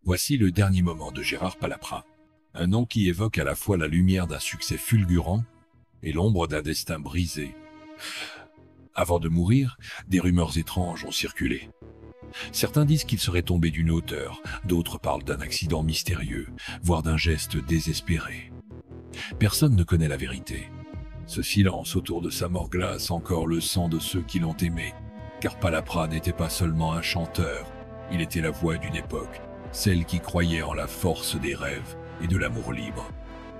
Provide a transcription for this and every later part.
Voici le dernier moment de Gérard Palaprat, un nom qui évoque à la fois la lumière d'un succès fulgurant et l'ombre d'un destin brisé. Avant de mourir, des rumeurs étranges ont circulé. Certains disent qu'il serait tombé d'une hauteur, d'autres parlent d'un accident mystérieux, voire d'un geste désespéré. Personne ne connaît la vérité. Ce silence autour de sa mort glace encore le sang de ceux qui l'ont aimé, car Palaprat n'était pas seulement un chanteur, il était la voix d'une époque, celle qui croyait en la force des rêves et de l'amour libre.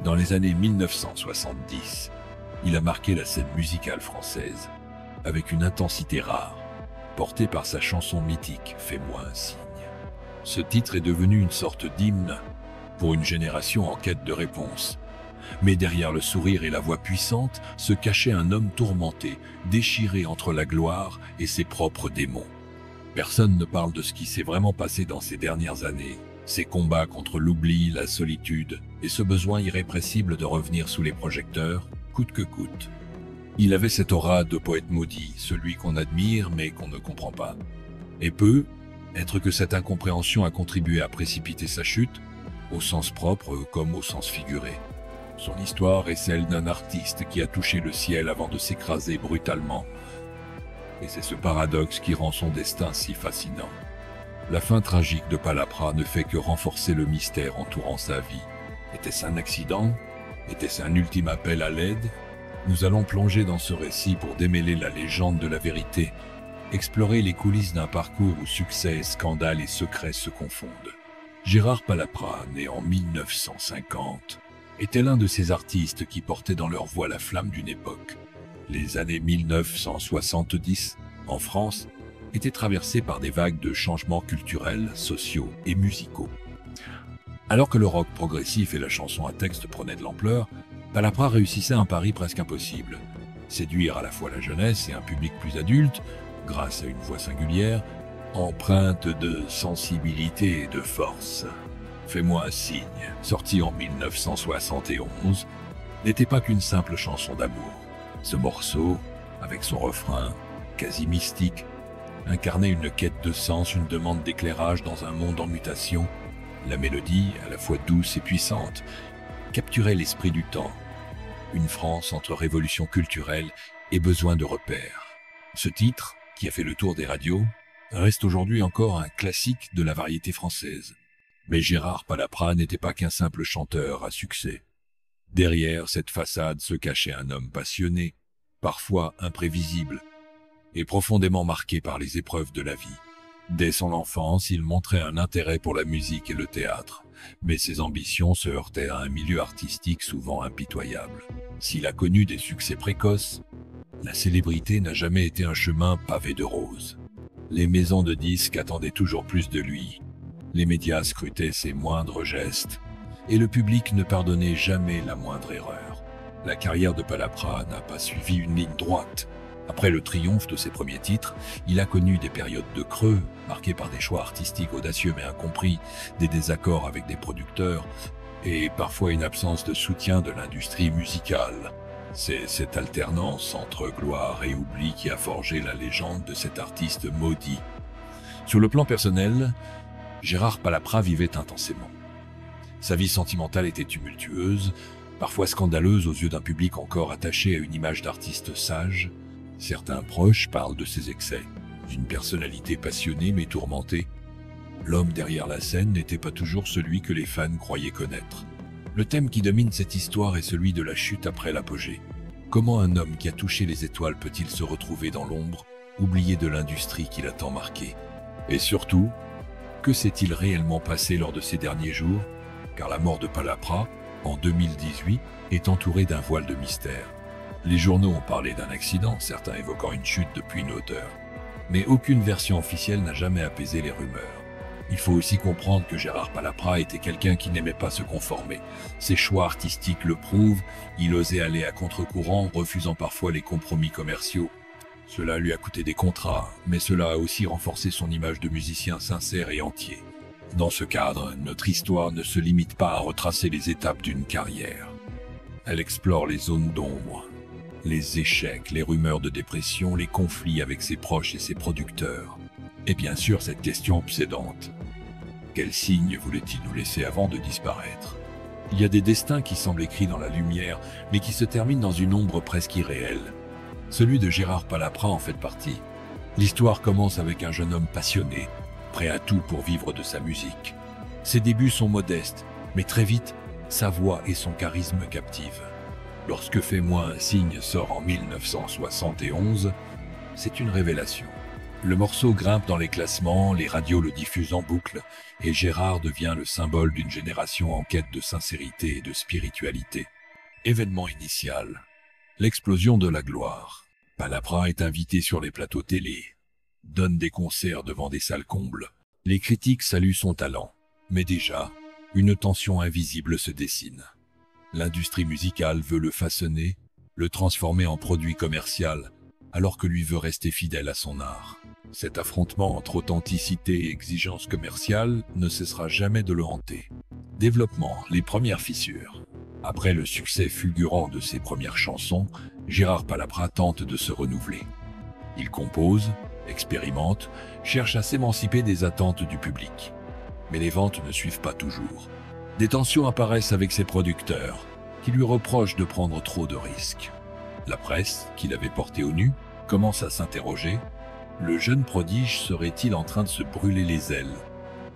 Dans les années 1970, il a marqué la scène musicale française, avec une intensité rare, portée par sa chanson mythique « Fais-moi un signe ». Ce titre est devenu une sorte d'hymne pour une génération en quête de réponse. Mais derrière le sourire et la voix puissante se cachait un homme tourmenté, déchiré entre la gloire et ses propres démons. Personne ne parle de ce qui s'est vraiment passé dans ces dernières années, ses combats contre l'oubli, la solitude et ce besoin irrépressible de revenir sous les projecteurs, coûte que coûte. Il avait cette aura de poète maudit, celui qu'on admire mais qu'on ne comprend pas. Et peut être que cette incompréhension a contribué à précipiter sa chute, au sens propre comme au sens figuré. Son histoire est celle d'un artiste qui a touché le ciel avant de s'écraser brutalement. Et c'est ce paradoxe qui rend son destin si fascinant. La fin tragique de Palaprat ne fait que renforcer le mystère entourant sa vie. Était-ce un accident? Était-ce un ultime appel à l'aide? Nous allons plonger dans ce récit pour démêler la légende de la vérité, explorer les coulisses d'un parcours où succès, scandale et secrets se confondent. Gérard Palaprat, né en 1950, était l'un de ces artistes qui portaient dans leur voix la flamme d'une époque. Les années 1970, en France, étaient traversées par des vagues de changements culturels, sociaux et musicaux. Alors que le rock progressif et la chanson à texte prenaient de l'ampleur, Palaprat réussissait un pari presque impossible. Séduire à la fois la jeunesse et un public plus adulte, grâce à une voix singulière, empreinte de sensibilité et de force. Fais-moi un signe, sorti en 1971, n'était pas qu'une simple chanson d'amour. Ce morceau, avec son refrain, quasi mystique, incarnait une quête de sens, une demande d'éclairage dans un monde en mutation. La mélodie, à la fois douce et puissante, capturait l'esprit du temps. Une France entre révolution culturelle et besoin de repères. Ce titre, qui a fait le tour des radios, reste aujourd'hui encore un classique de la variété française. Mais Gérard Palaprat n'était pas qu'un simple chanteur à succès. Derrière cette façade se cachait un homme passionné, parfois imprévisible, et profondément marqué par les épreuves de la vie. Dès son enfance, il montrait un intérêt pour la musique et le théâtre, mais ses ambitions se heurtaient à un milieu artistique souvent impitoyable. S'il a connu des succès précoces, la célébrité n'a jamais été un chemin pavé de roses. Les maisons de disques attendaient toujours plus de lui, les médias scrutaient ses moindres gestes, et le public ne pardonnait jamais la moindre erreur. La carrière de Palaprat n'a pas suivi une ligne droite. Après le triomphe de ses premiers titres, il a connu des périodes de creux, marquées par des choix artistiques audacieux mais incompris, des désaccords avec des producteurs, et parfois une absence de soutien de l'industrie musicale. C'est cette alternance entre gloire et oubli qui a forgé la légende de cet artiste maudit. Sur le plan personnel, Gérard Palaprat vivait intensément. Sa vie sentimentale était tumultueuse, parfois scandaleuse aux yeux d'un public encore attaché à une image d'artiste sage. Certains proches parlent de ses excès, d'une personnalité passionnée mais tourmentée. L'homme derrière la scène n'était pas toujours celui que les fans croyaient connaître. Le thème qui domine cette histoire est celui de la chute après l'apogée. Comment un homme qui a touché les étoiles peut-il se retrouver dans l'ombre, oublié de l'industrie qui l'a tant marqué? Et surtout, que s'est-il réellement passé lors de ces derniers jours? Car la mort de Palaprat, en 2018, est entourée d'un voile de mystère. Les journaux ont parlé d'un accident, certains évoquant une chute depuis une hauteur. Mais aucune version officielle n'a jamais apaisé les rumeurs. Il faut aussi comprendre que Gérard Palaprat était quelqu'un qui n'aimait pas se conformer. Ses choix artistiques le prouvent, il osait aller à contre-courant, refusant parfois les compromis commerciaux. Cela lui a coûté des contrats, mais cela a aussi renforcé son image de musicien sincère et entier. Dans ce cadre, notre histoire ne se limite pas à retracer les étapes d'une carrière. Elle explore les zones d'ombre, les échecs, les rumeurs de dépression, les conflits avec ses proches et ses producteurs. Et bien sûr cette question obsédante. Quel signe voulait-il nous laisser avant de disparaître? Il y a des destins qui semblent écrits dans la lumière, mais qui se terminent dans une ombre presque irréelle. Celui de Gérard Palaprat en fait partie. L'histoire commence avec un jeune homme passionné, prêt à tout pour vivre de sa musique. Ses débuts sont modestes, mais très vite, sa voix et son charisme captivent. Lorsque Fais-moi un signe sort en 1971, c'est une révélation. Le morceau grimpe dans les classements, les radios le diffusent en boucle, et Gérard devient le symbole d'une génération en quête de sincérité et de spiritualité. Événement initial. L'explosion de la gloire. Palaprat est invité sur les plateaux télé, donne des concerts devant des salles combles. Les critiques saluent son talent, mais déjà, une tension invisible se dessine. L'industrie musicale veut le façonner, le transformer en produit commercial, alors que lui veut rester fidèle à son art. Cet affrontement entre authenticité et exigence commerciale ne cessera jamais de le hanter. Développement, les premières fissures. Après le succès fulgurant de ses premières chansons, Gérard Palaprat tente de se renouveler. Il compose, expérimente, cherche à s'émanciper des attentes du public. Mais les ventes ne suivent pas toujours. Des tensions apparaissent avec ses producteurs, qui lui reprochent de prendre trop de risques. La presse, qui l'avait porté au nu, commence à s'interroger. Le jeune prodige serait-il en train de se brûler les ailes?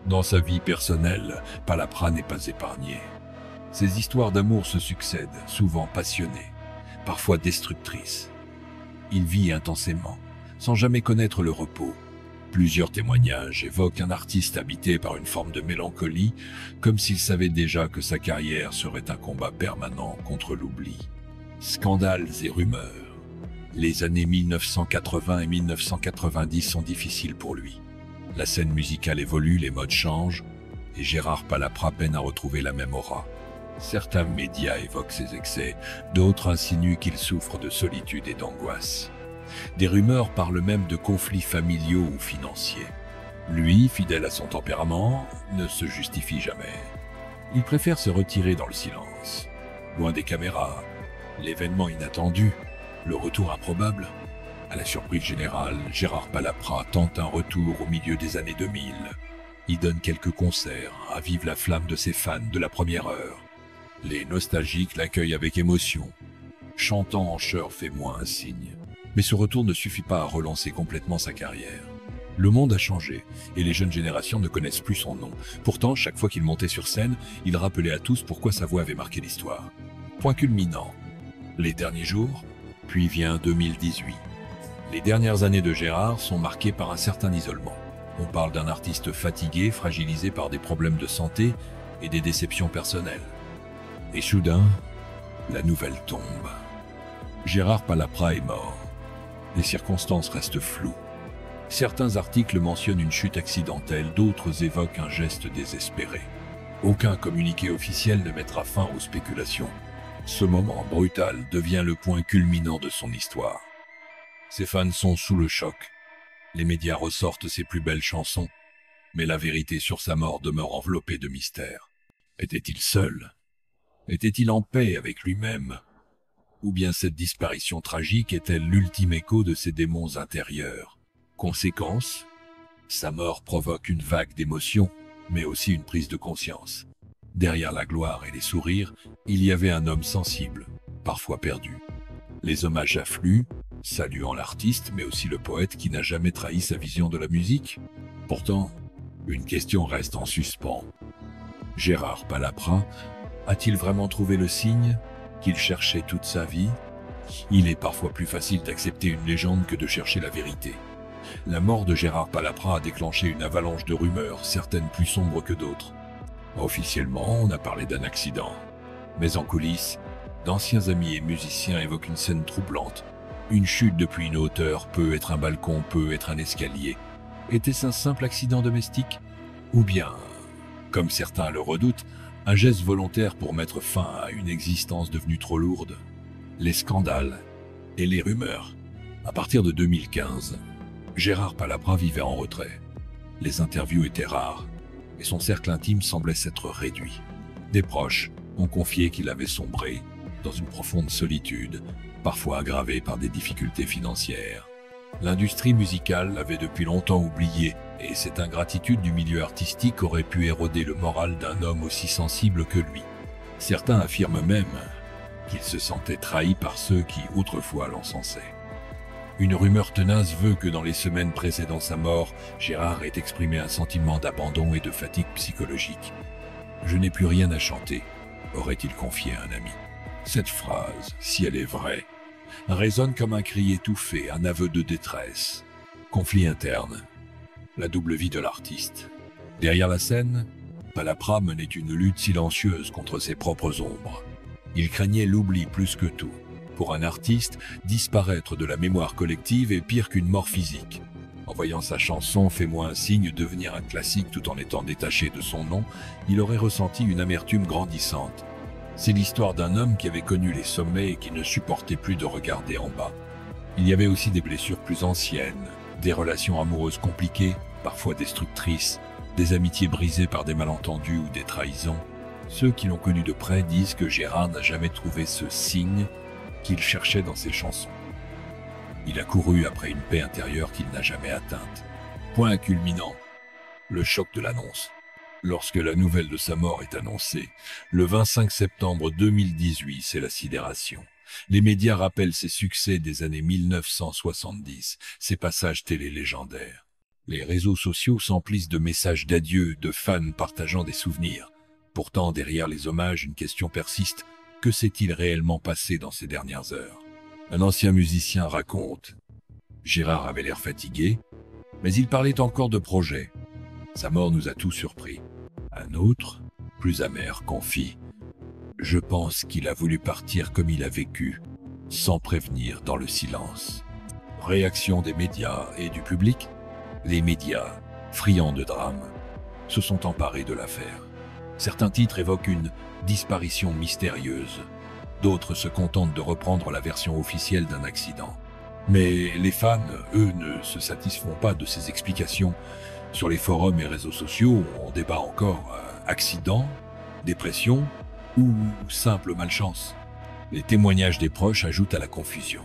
Dans sa vie personnelle, Palaprat n'est pas épargné. Ses histoires d'amour se succèdent, souvent passionnées, parfois destructrices. Il vit intensément, sans jamais connaître le repos. Plusieurs témoignages évoquent un artiste habité par une forme de mélancolie, comme s'il savait déjà que sa carrière serait un combat permanent contre l'oubli. Scandales et rumeurs. Les années 1980 et 1990 sont difficiles pour lui. La scène musicale évolue, les modes changent, et Gérard Palaprat peine à retrouver la même aura. Certains médias évoquent ses excès, d'autres insinuent qu'il souffre de solitude et d'angoisse. Des rumeurs parlent même de conflits familiaux ou financiers. Lui, fidèle à son tempérament, ne se justifie jamais. Il préfère se retirer dans le silence, loin des caméras. L'événement inattendu, le retour improbable. À la surprise générale, Gérard Palaprat tente un retour au milieu des années 2000. Il donne quelques concerts, ravive la flamme de ses fans de la première heure. Les nostalgiques l'accueillent avec émotion, chantant en chœur « Fais-moi un signe ». Mais ce retour ne suffit pas à relancer complètement sa carrière. Le monde a changé, et les jeunes générations ne connaissent plus son nom. Pourtant, chaque fois qu'il montait sur scène, il rappelait à tous pourquoi sa voix avait marqué l'histoire. Point culminant. Les derniers jours, puis vient 2018. Les dernières années de Gérard sont marquées par un certain isolement. On parle d'un artiste fatigué, fragilisé par des problèmes de santé et des déceptions personnelles. Et soudain, la nouvelle tombe. Gérard Palaprat est mort. Les circonstances restent floues. Certains articles mentionnent une chute accidentelle, d'autres évoquent un geste désespéré. Aucun communiqué officiel ne mettra fin aux spéculations. Ce moment brutal devient le point culminant de son histoire. Ses fans sont sous le choc. Les médias ressortent ses plus belles chansons, mais la vérité sur sa mort demeure enveloppée de mystère. Était-il seul? Était-il en paix avec lui-même? Ou bien cette disparition tragique est-elle l'ultime écho de ses démons intérieurs? Conséquence, sa mort provoque une vague d'émotions, mais aussi une prise de conscience. Derrière la gloire et les sourires, il y avait un homme sensible, parfois perdu. Les hommages affluent, saluant l'artiste, mais aussi le poète qui n'a jamais trahi sa vision de la musique. Pourtant, une question reste en suspens. Gérard Palaprat a-t-il vraiment trouvé le signe qu'il cherchait toute sa vie? Il est parfois plus facile d'accepter une légende que de chercher la vérité. La mort de Gérard Palaprat a déclenché une avalanche de rumeurs, certaines plus sombres que d'autres. Officiellement, on a parlé d'un accident. Mais en coulisses, d'anciens amis et musiciens évoquent une scène troublante. Une chute depuis une hauteur peut être un balcon, peut être un escalier. Était-ce un simple accident domestique? Ou bien, comme certains le redoutent, un geste volontaire pour mettre fin à une existence devenue trop lourde? Les scandales et les rumeurs. À partir de 2015, Gérard Palaprat vivait en retrait. Les interviews étaient rares et son cercle intime semblait s'être réduit. Des proches ont confié qu'il avait sombré dans une profonde solitude, parfois aggravée par des difficultés financières. L'industrie musicale avait depuis longtemps oublié Et cette ingratitude du milieu artistique aurait pu éroder le moral d'un homme aussi sensible que lui. Certains affirment même qu'il se sentait trahi par ceux qui, autrefois, l'encensaient. Une rumeur tenace veut que dans les semaines précédant sa mort, Gérard ait exprimé un sentiment d'abandon et de fatigue psychologique. « Je n'ai plus rien à chanter », aurait-il confié à un ami. Cette phrase, si elle est vraie, résonne comme un cri étouffé, un aveu de détresse. Conflit interne, la double vie de l'artiste. Derrière la scène, Palapra menait une lutte silencieuse contre ses propres ombres. Il craignait l'oubli plus que tout. Pour un artiste, disparaître de la mémoire collective est pire qu'une mort physique. En voyant sa chanson « Fais-moi un signe » devenir un classique tout en étant détaché de son nom, il aurait ressenti une amertume grandissante. C'est l'histoire d'un homme qui avait connu les sommets et qui ne supportait plus de regarder en bas. Il y avait aussi des blessures plus anciennes, des relations amoureuses compliquées, parfois destructrices, des amitiés brisées par des malentendus ou des trahisons. Ceux qui l'ont connu de près disent que Gérard n'a jamais trouvé ce signe qu'il cherchait dans ses chansons. Il a couru après une paix intérieure qu'il n'a jamais atteinte. Point culminant, le choc de l'annonce. Lorsque la nouvelle de sa mort est annoncée, le 25 septembre 2018, c'est la sidération. Les médias rappellent ses succès des années 1970, ses passages télé légendaires. Les réseaux sociaux s'emplissent de messages d'adieu, de fans partageant des souvenirs. Pourtant, derrière les hommages, une question persiste. Que s'est-il réellement passé dans ces dernières heures? Un ancien musicien raconte. Gérard avait l'air fatigué, mais il parlait encore de projets. Sa mort nous a tous surpris. Un autre, plus amer, confie. Je pense qu'il a voulu partir comme il a vécu, sans prévenir dans le silence. Réaction des médias et du public? Les médias, friands de drame, se sont emparés de l'affaire. Certains titres évoquent une disparition mystérieuse. D'autres se contentent de reprendre la version officielle d'un accident. Mais les fans, eux, ne se satisfont pas de ces explications. Sur les forums et réseaux sociaux, on débat encore accident, dépression ou simple malchance. Les témoignages des proches ajoutent à la confusion.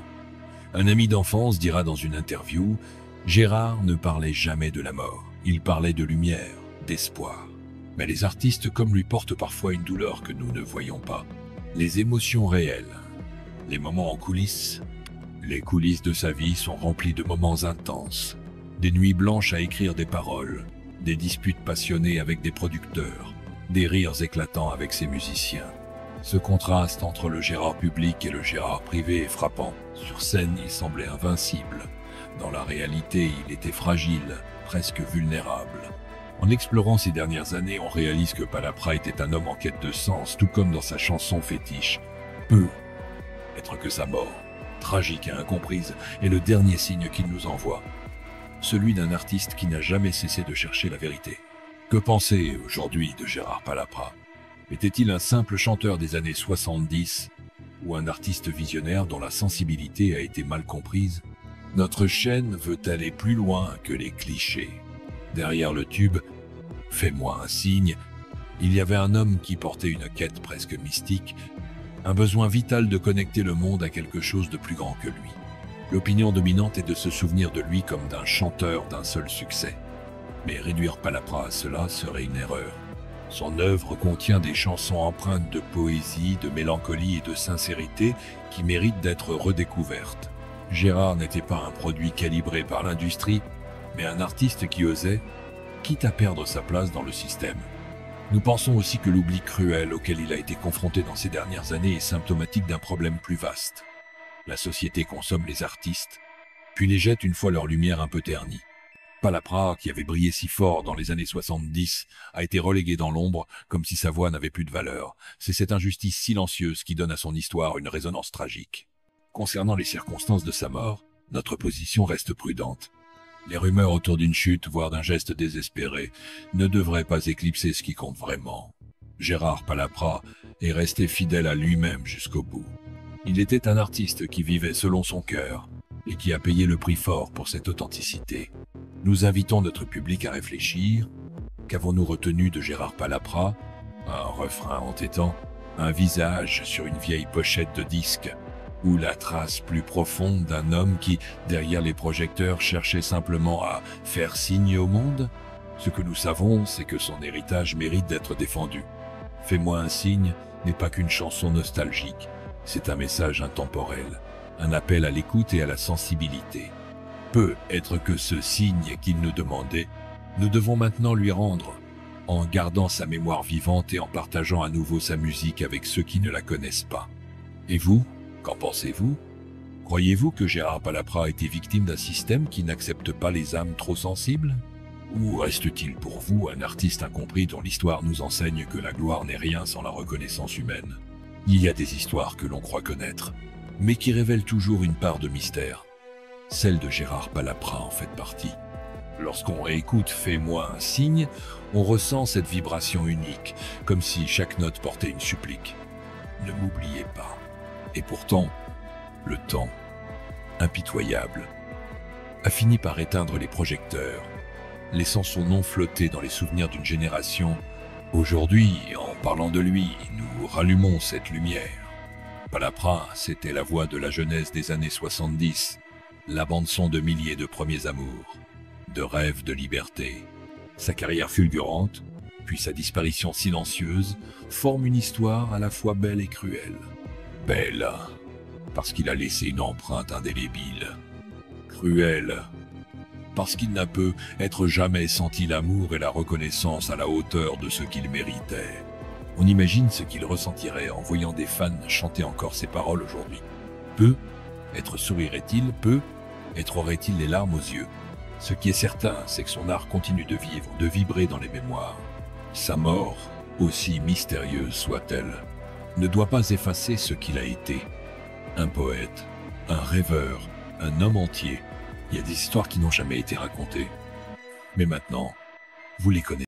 Un ami d'enfance dira dans une interview « Gérard ne parlait jamais de la mort. Il parlait de lumière, d'espoir. » Mais les artistes comme lui portent parfois une douleur que nous ne voyons pas. Les émotions réelles, les moments en coulisses. Les coulisses de sa vie sont remplies de moments intenses. Des nuits blanches à écrire des paroles, des disputes passionnées avec des producteurs, des rires éclatants avec ses musiciens. Ce contraste entre le Gérard public et le Gérard privé est frappant. Sur scène, il semblait invincible. Dans la réalité, il était fragile, presque vulnérable. En explorant ces dernières années, on réalise que Palapra était un homme en quête de sens, tout comme dans sa chanson fétiche. Peut être que sa mort, tragique et incomprise, est le dernier signe qu'il nous envoie. Celui d'un artiste qui n'a jamais cessé de chercher la vérité. Que penser aujourd'hui de Gérard Palapra? Était-il un simple chanteur des années 70 ou un artiste visionnaire dont la sensibilité a été mal comprise? Notre chaîne veut aller plus loin que les clichés. Derrière le tube « Fais-moi un signe », il y avait un homme qui portait une quête presque mystique, un besoin vital de connecter le monde à quelque chose de plus grand que lui. L'opinion dominante est de se souvenir de lui comme d'un chanteur d'un seul succès. Mais réduire Palapra à cela serait une erreur. Son œuvre contient des chansons empreintes de poésie, de mélancolie et de sincérité qui méritent d'être redécouvertes. Gérard n'était pas un produit calibré par l'industrie, mais un artiste qui osait, quitte à perdre sa place dans le système. Nous pensons aussi que l'oubli cruel auquel il a été confronté dans ces dernières années est symptomatique d'un problème plus vaste. La société consomme les artistes, puis les jette une fois leur lumière un peu ternie. Palapra, qui avait brillé si fort dans les années 70, a été relégué dans l'ombre comme si sa voix n'avait plus de valeur. C'est cette injustice silencieuse qui donne à son histoire une résonance tragique. Concernant les circonstances de sa mort, notre position reste prudente. Les rumeurs autour d'une chute, voire d'un geste désespéré, ne devraient pas éclipser ce qui compte vraiment. Gérard Palapra est resté fidèle à lui-même jusqu'au bout. Il était un artiste qui vivait selon son cœur et qui a payé le prix fort pour cette authenticité. Nous invitons notre public à réfléchir. Qu'avons-nous retenu de Gérard Palapra? Un refrain entêtant, un visage sur une vieille pochette de disque, ou la trace plus profonde d'un homme qui, derrière les projecteurs, cherchait simplement à faire signe au monde? Ce que nous savons, c'est que son héritage mérite d'être défendu. Fais-moi un signe n'est pas qu'une chanson nostalgique, c'est un message intemporel, un appel à l'écoute et à la sensibilité. Peut être que ce signe qu'il nous demandait, nous devons maintenant lui rendre, en gardant sa mémoire vivante et en partageant à nouveau sa musique avec ceux qui ne la connaissent pas. Et vous, qu'en pensez-vous? Croyez-vous que Gérard Palaprat a été victime d'un système qui n'accepte pas les âmes trop sensibles? Ou reste-t-il pour vous un artiste incompris dont l'histoire nous enseigne que la gloire n'est rien sans la reconnaissance humaine? Il y a des histoires que l'on croit connaître, mais qui révèlent toujours une part de mystère. Celle de Gérard Palaprat en fait partie. Lorsqu'on réécoute Fais-moi un signe, on ressent cette vibration unique, comme si chaque note portait une supplique. Ne m'oubliez pas. Et pourtant, le temps, impitoyable, a fini par éteindre les projecteurs, laissant son nom flotter dans les souvenirs d'une génération. Aujourd'hui, en parlant de lui, nous rallumons cette lumière. Palaprat, c'était la voix de la jeunesse des années 70, la bande-son de milliers de premiers amours, de rêves de liberté. Sa carrière fulgurante, puis sa disparition silencieuse, forment une histoire à la fois belle et cruelle. Belle, parce qu'il a laissé une empreinte indélébile. Cruelle, parce qu'il n'a pu être jamais senti l'amour et la reconnaissance à la hauteur de ce qu'il méritait. On imagine ce qu'il ressentirait en voyant des fans chanter encore ses paroles aujourd'hui. Peut-être sourirait-il, peut-être aurait-il les larmes aux yeux. Ce qui est certain, c'est que son art continue de vivre, de vibrer dans les mémoires. Sa mort, aussi mystérieuse soit-elle, ne doit pas effacer ce qu'il a été. Un poète, un rêveur, un homme entier. Il y a des histoires qui n'ont jamais été racontées. Mais maintenant, vous les connaissez.